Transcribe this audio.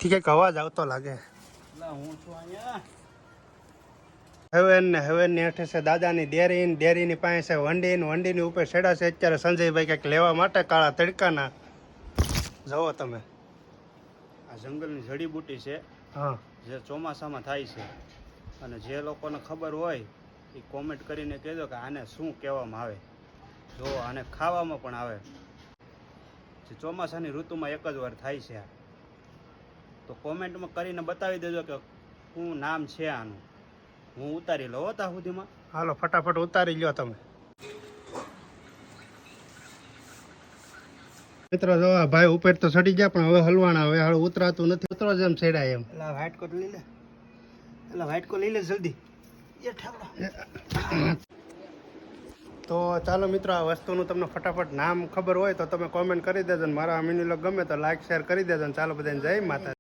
ઠીક એક અવાજ આવતો લાગે. હું છું અહીંયા. હવેન ની હેઠે છે દાદાની ડેરીની પાસે છે વંડીની ઉપર છેડા છે અત્યારે સંજયભાઈ કંઈક લેવા માટે કાળા તડકાના. જુઓ તમે આ જંગલની જડીબુટી છે. હા, જે ચોમાસામાં થાય છે અને જે લોકોને ખબર હોય એ કોમેન્ટ કરીને કહેજો કે આને શું કહેવામાં આવે. જો આને ખાવામાં પણ આવે. જે ચોમાસાની ઋતુમાં એક જ વાર થાય છે. તો કોમેન્ટમાં કરીને બતાવી દેજો કે શું નામ છે આનું. હું ઉતારી લઉં ત્યાં સુધીમાં. હાલો ફટાફટ ઉતારી લ્યો તમે. મિત્રો જો આ ભાઈ ઉપર તો ચડી ગયા પણ હવે હલવાના હવે હાલ ઉતરાતું નથી. ઉતરો જેમ છેડાય એમ. એટલે વ્હાઈટ કોટ લઈ લે. એટલે વ્હાઈટ કોટ લઈ લે જલ્દી. તો ચાલો મિત્રો આ વસ્તુનું તમને ફટાફટ નામ ખબર હોય તો તમે કોમેન્ટ કરી દેજો. મારા મિની લોગ ગમે તો લાઈક શેર કરી દેજો. ચાલો બધાને જય માતા.